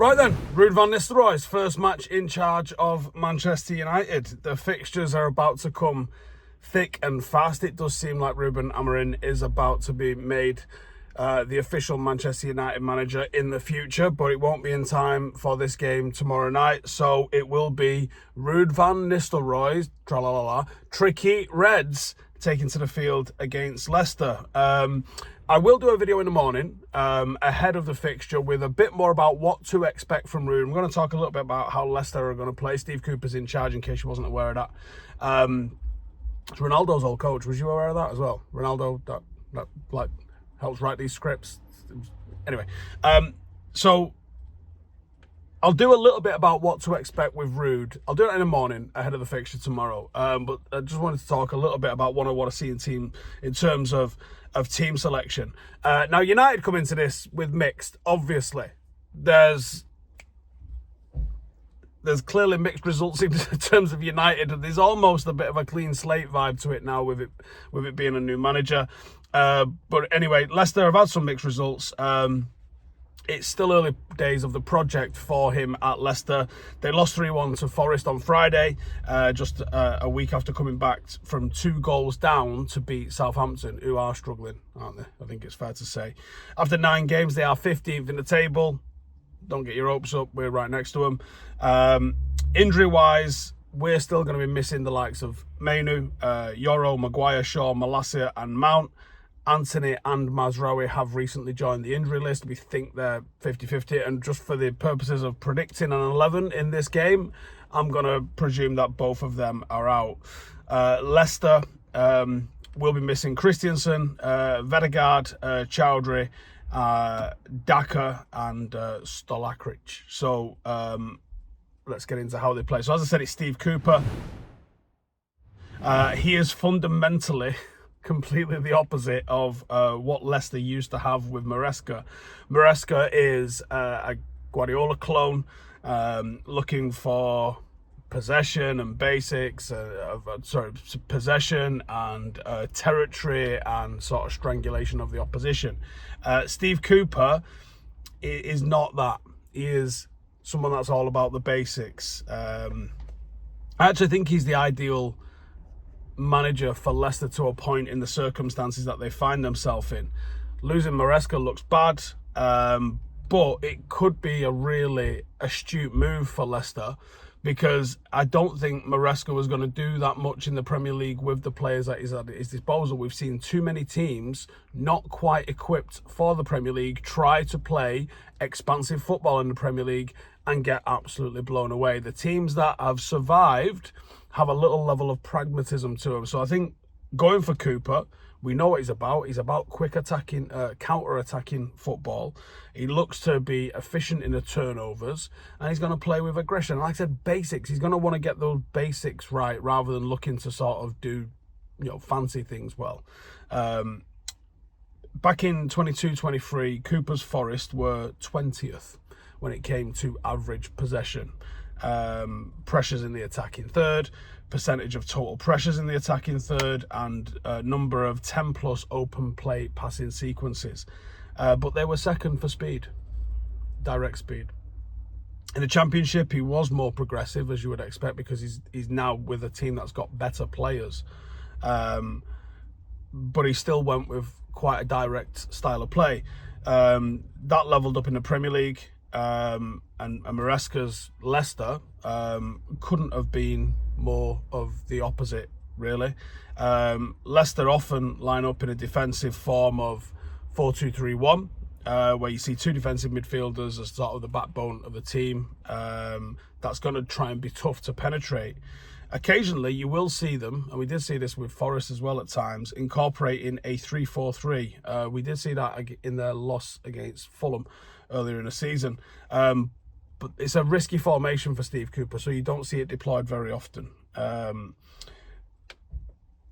Right then, Ruud van Nistelrooy's first match in charge of Manchester United. The fixtures are about to come thick and fast. It does seem like Ruben Amorim is about to be made the official Manchester United manager in the future, but it won't be in time for this game tomorrow night. So it will be Ruud van Nistelrooy's tricky Reds taking to the field against Leicester. I will do a video in the morning ahead of the fixture with a bit more about what to expect from Ruud. I'm going to talk a little bit about how Leicester are going to play. Steve Cooper's in charge, in case you wasn't aware of that. It's Ronaldo's old coach. Was you aware of that as well? Ronaldo, that like helps write these scripts. Anyway, so I'll do a little bit about what to expect with Ruud. I'll do it in the morning ahead of the fixture tomorrow. But I just wanted to talk a little bit about what I want to see in team in terms of team selection. Now, United come into this with mixed. Obviously, there's clearly mixed results in terms of United. There's almost a bit of a clean slate vibe to it now with it being a new manager. But anyway, Leicester have had some mixed results. It's still early days of the project for him at Leicester. They lost 3-1 to Forest on Friday, just a week after coming back from 2 goals down to beat Southampton, who are struggling, aren't they? I think it's fair to say. After 9 games, they are 15th in the table. Don't get your hopes up. We're right next to them. Injury-wise, we're still going to be missing the likes of Mainu, Yoro, Maguire, Shaw, Malacia and Mount. Anthony and Mazraoui have recently joined the injury list. We think they're 50-50, and just for the purposes of predicting an 11 in this game, I'm going to presume that both of them are out. Leicester will be missing Christensen, Vedegaard, Chowdhury, Daka and Stolakrich. So let's get into how they play. So as I said, it's Steve Cooper. He is fundamentally completely the opposite of what Leicester used to have with Maresca. Maresca is a Guardiola clone, looking for possession and basics, possession and territory and sort of strangulation of the opposition. Steve Cooper is not that. He is someone that's all about the basics. I actually think he's the ideal manager for Leicester to a point in the circumstances that they find themselves in. Losing Maresca looks bad, but it could be a really astute move for Leicester, because I don't think Maresca was going to do that much in the Premier League with the players that he's at his disposal. We've seen too many teams not quite equipped for the Premier League try to play expansive football in the Premier League and get absolutely blown away. The teams that have survived have a little level of pragmatism to them. So I think going for Cooper, we know what he's about. He's about quick attacking, counter-attacking football. He looks to be efficient in the turnovers, and he's going to play with aggression. Like I said, basics. He's going to want to get those basics right rather than looking to sort of do, fancy things well. Back in 22-23, Cooper's Forest were 20th when it came to average possession. Pressures in the attacking third, percentage of total pressures in the attacking third, and number of 10 plus open play passing sequences. But they were second for speed, direct speed. In the Championship, he was more progressive, as you would expect, because he's now with a team that's got better players. But he still went with quite a direct style of play. That leveled up in the Premier League. And Maresca's Leicester couldn't have been more of the opposite, really. Leicester often line up in a defensive form of 4-2-3-1, where you see 2 defensive midfielders as sort of the backbone of the team. That's going to try and be tough to penetrate. Occasionally, you will see them, and we did see this with Forest as well at times, incorporating a 3-4-3. We did see that in their loss against Fulham earlier in the season. But it's a risky formation for Steve Cooper, so you don't see it deployed very often.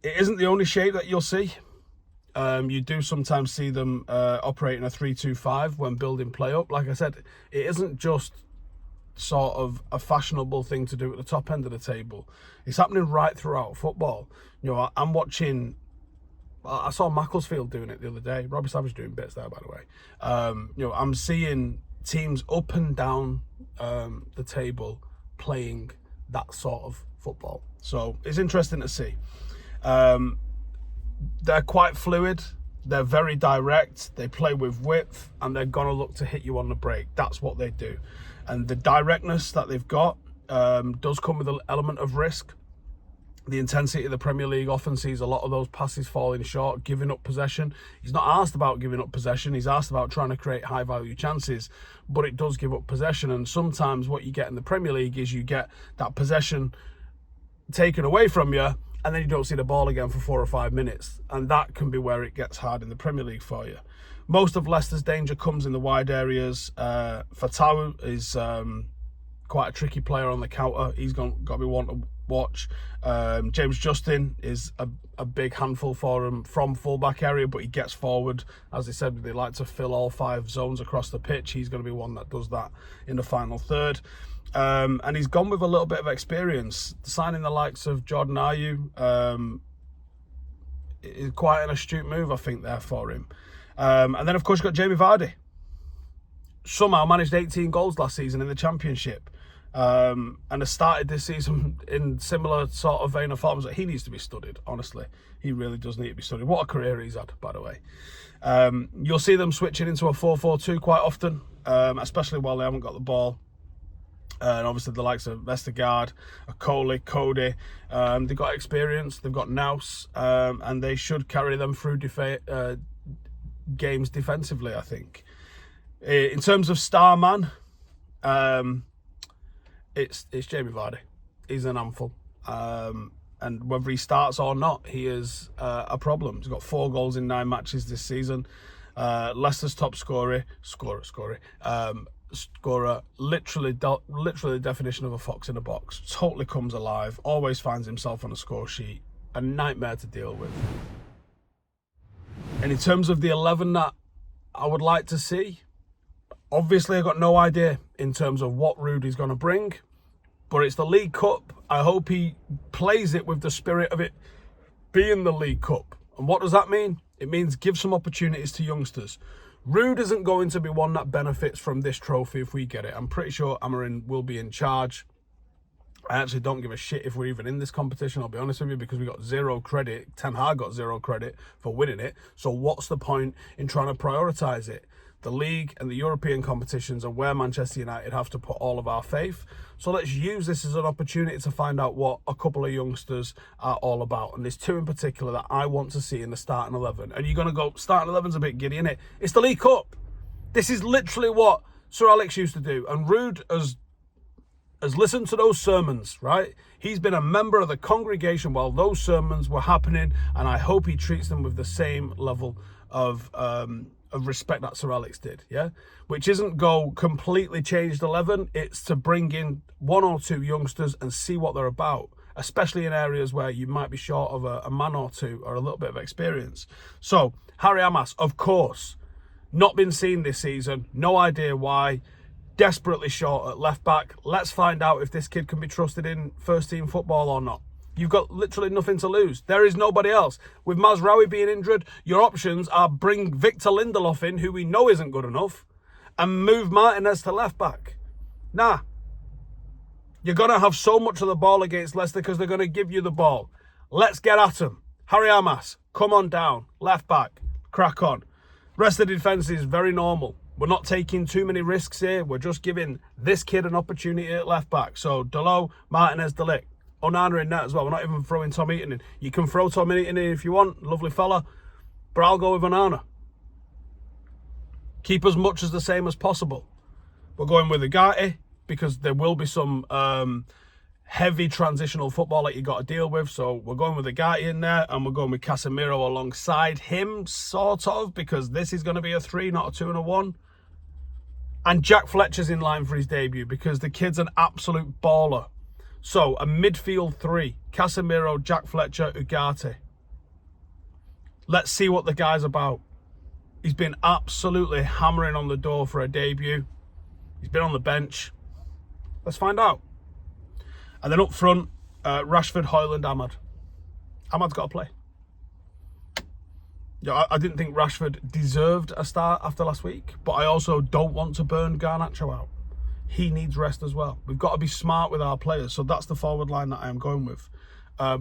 It isn't the only shape that you'll see. You do sometimes see them operate in a 3-2-5 when building play up. Like I said, it isn't just sort of a fashionable thing to do at the top end of the table. It's happening right throughout football. I'm watching I saw Macclesfield doing it the other day. Robbie Savage doing bits there, by the way. I'm seeing teams up and down the table playing that sort of football. So it's interesting to see. They're quite fluid. They're very direct. They play with width, and they're going to look to hit you on the break. That's what they do. And the directness that they've got does come with an element of risk. The intensity of the Premier League often sees a lot of those passes falling short, giving up possession. He's not asked about giving up possession. He's asked about trying to create high-value chances, but it does give up possession. And sometimes what you get in the Premier League is you get that possession taken away from you, and then you don't see the ball again for 4 or 5 minutes. And that can be where it gets hard in the Premier League for you. Most of Leicester's danger comes in the wide areas. Fatau is quite a tricky player on the counter. He's got to be one to watch. James Justin is a big handful for him from fullback area, but he gets forward. As I said, they like to fill all 5 zones across the pitch. He's going to be one that does that in the final third. And he's gone with a little bit of experience. Signing the likes of Jordan Ayew is quite an astute move, I think, there for him. And then, of course, you've got Jamie Vardy. Somehow managed 18 goals last season in the Championship. And has started this season in similar sort of vein of forms. That he needs to be studied, honestly. He really does need to be studied. What a career he's had, by the way. You'll see them switching into a 4-4-2 quite often, especially while they haven't got the ball. And obviously the likes of Vestergaard, Coley, Cody, they've got experience, they've got nous, and they should carry them through games defensively, I think. In terms of star man, it's Jamie Vardy. He's an handful. And whether he starts or not, he is a problem. He's got 4 goals in 9 matches this season. Leicester's top scorer, literally the definition of a fox in a box. Totally comes alive, always finds himself on a score sheet. A nightmare to deal with. And in terms of the 11 that I would like to see, obviously I've got no idea in terms of what Ruud is going to bring, but it's the League Cup. I hope he plays it with the spirit of it being the League Cup. And what does that mean? It means give some opportunities to youngsters. Ruud isn't going to be one that benefits from this trophy if we get it. I'm pretty sure Amarin will be in charge. I actually don't give a shit if we're even in this competition, I'll be honest with you, because we got 0 credit. Ten Hag got 0 credit for winning it. So what's the point in trying to prioritise it? The league and the European competitions are where Manchester United have to put all of our faith. So let's use this as an opportunity to find out what a couple of youngsters are all about. And there's 2 in particular that I want to see in the starting 11. And you're going to go, starting 11's a bit giddy, innit? It's the League Cup. This is literally what Sir Alex used to do. And Ruud has listened to those sermons, right? He's been a member of the congregation while those sermons were happening. And I hope he treats them with the same level of respect that Sir Alex did, yeah? Which isn't go completely changed 11, it's to bring in 1 or 2 youngsters and see what they're about, especially in areas where you might be short of a man or 2 or a little bit of experience. So, Harry Amas, of course, not been seen this season, no idea why, desperately short at left back. Let's find out if this kid can be trusted in first team football or not. You've got literally nothing to lose. There is nobody else. With Mazraoui being injured, your options are bring Victor Lindelof in, who we know isn't good enough, and move Martinez to left back. Nah. You're going to have so much of the ball against Leicester because they're going to give you the ball. Let's get at them. Harry Amas, come on down. Left back. Crack on. Rest of the defence is very normal. We're not taking too many risks here. We're just giving this kid an opportunity at left back. So, Dalot, Martinez, De Ligt. Onana in that as well. We're not even throwing Tom Eaton in. You can throw Tom Eaton in if you want. Lovely fella. But I'll go with Onana. Keep as much as the same as possible. We're going with Ugarte because there will be some heavy transitional football that you got to deal with. So we're going with Ugarte in there, and we're going with Casemiro alongside him, sort of, because this is going to be a 3, not a 2 and a 1. And Jack Fletcher's in line for his debut because the kid's an absolute baller. So, a midfield 3. Casemiro, Jack Fletcher, Ugarte. Let's see what the guy's about. He's been absolutely hammering on the door for a debut. He's been on the bench. Let's find out. And then up front, Rashford, Højlund, Ahmad. Ahmad's got to play. Yeah, I didn't think Rashford deserved a start after last week, but I also don't want to burn Garnacho out. He needs rest as well. We've got to be smart with our players, so that's the forward line that I am going with.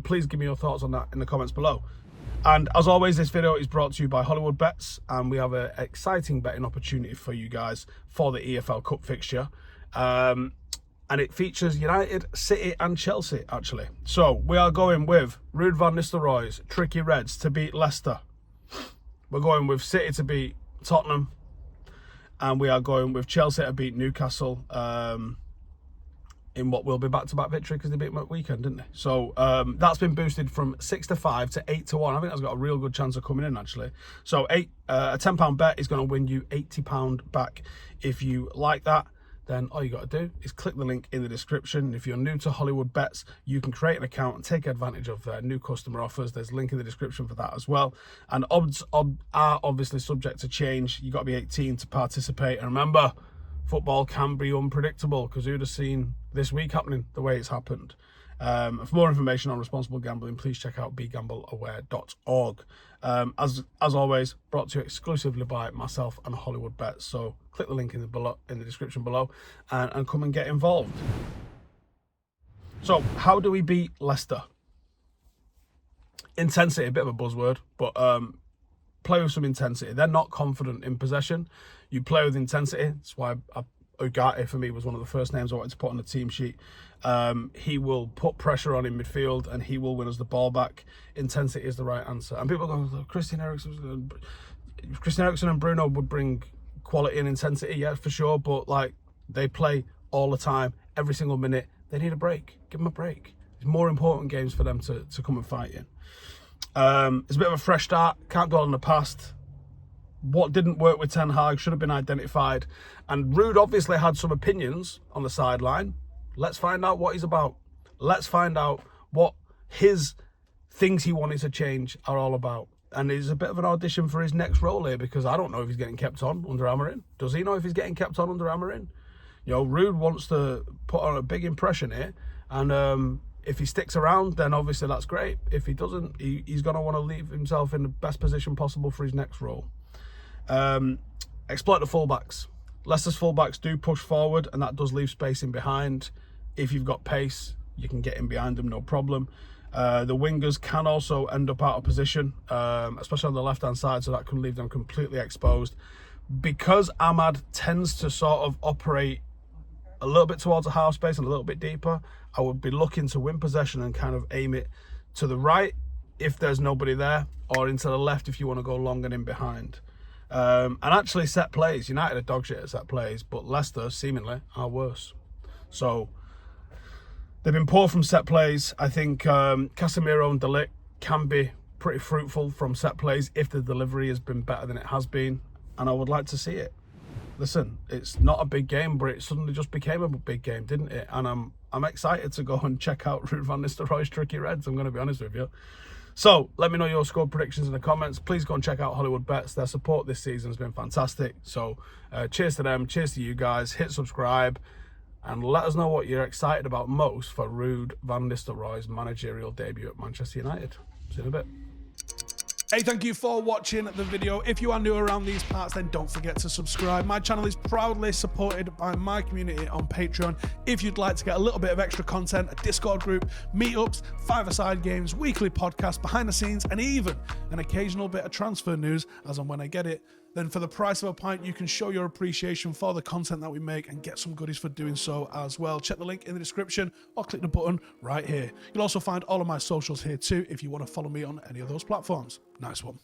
Please give me your thoughts on that in the comments below. And as always, this video is brought to you by Hollywoodbets, and we have an exciting betting opportunity for you guys for the EFL Cup fixture. And it features United, City and Chelsea, actually. So we are going with Ruud van Nistelrooy's Tricky Reds to beat Leicester. We're going with City to beat Tottenham. And we are going with Chelsea to beat Newcastle in what will be back-to-back victory because they beat them at weekend, didn't they? So that's been boosted from 6-5 to 8-1. I think that's got a real good chance of coming in, actually. So a £10 bet is going to win you £80 back. If you like that, then all you got to do is click the link in the description. If you're new to Hollywoodbets, you can create an account and take advantage of new customer offers. There's a link in the description for that as well. And odds are obviously subject to change. You've got to be 18 to participate. And remember, football can be unpredictable, because who'd have seen this week happening the way it's happened. For more information on responsible gambling, please check out begambleaware.org. As always, brought to you exclusively by myself and Hollywoodbets. So click the link in the description below and come and get involved. So how do we beat Leicester? Intensity, a bit of a buzzword, but play with some intensity. They're not confident in possession. You play with intensity. That's why Ugarte for me was one of the first names I wanted to put on the team sheet. He will put pressure on in midfield and he will win us the ball back. Intensity is the right answer. And people go, Christian Eriksen and Bruno would bring quality and intensity, yeah, for sure. But like, they play all the time, every single minute. They need a break. Give them a break. It's more important games for them to come and fight in. It's a bit of a fresh start. Can't dwell on the past. What didn't work with Ten Hag should have been identified. And Ruud obviously had some opinions on the sideline. Let's find out what he's about. Let's find out what his things he wanted to change are all about. And it's a bit of an audition for his next role here, because I don't know if he's getting kept on under Amorim. Does he know if he's getting kept on under Amorim? You know, Ruud wants to put on a big impression here. And if he sticks around, then obviously that's great. If he doesn't, he's going to want to leave himself in the best position possible for his next role. Exploit the fullbacks. Leicester's fullbacks do push forward, and that does leave space in behind. If you've got pace, you can get in behind them, no problem. The wingers can also end up out of position, especially on the left-hand side, so that can leave them completely exposed. Because Ahmad tends to sort of operate a little bit towards a half space and a little bit deeper, I would be looking to win possession and kind of aim it to the right if there's nobody there, or into the left if you want to go long and in behind. And actually, set plays. United are dog shit at set plays, but Leicester seemingly are worse. So they've been poor from set plays. I think Casemiro and De Ligt can be pretty fruitful from set plays if the delivery has been better than it has been, and I would like to see it. Listen, it's not a big game, but it suddenly just became a big game, didn't it? And I'm excited to go and check out Ruud van Nistelrooy's Tricky Reds, I'm going to be honest with you. So let me know your score predictions in the comments. Please go and check out Hollywoodbets. Their support this season has been fantastic. So cheers to them, cheers to you guys. Hit subscribe and let us know what you're excited about most for Ruud van Nistelrooy's managerial debut at Manchester United. See you in a bit. Hey, thank you for watching the video. If you are new around these parts, then don't forget to subscribe. My channel is proudly supported by my community on Patreon. If you'd like to get a little bit of extra content, a Discord group, meetups, five-a-side games, weekly podcasts, behind the scenes, and even an occasional bit of transfer news as and when I get it, then for the price of a pint, you can show your appreciation for the content that we make and get some goodies for doing so as well. Check the link in the description or click the button right here. You'll also find all of my socials here too if you want to follow me on any of those platforms. Nice one.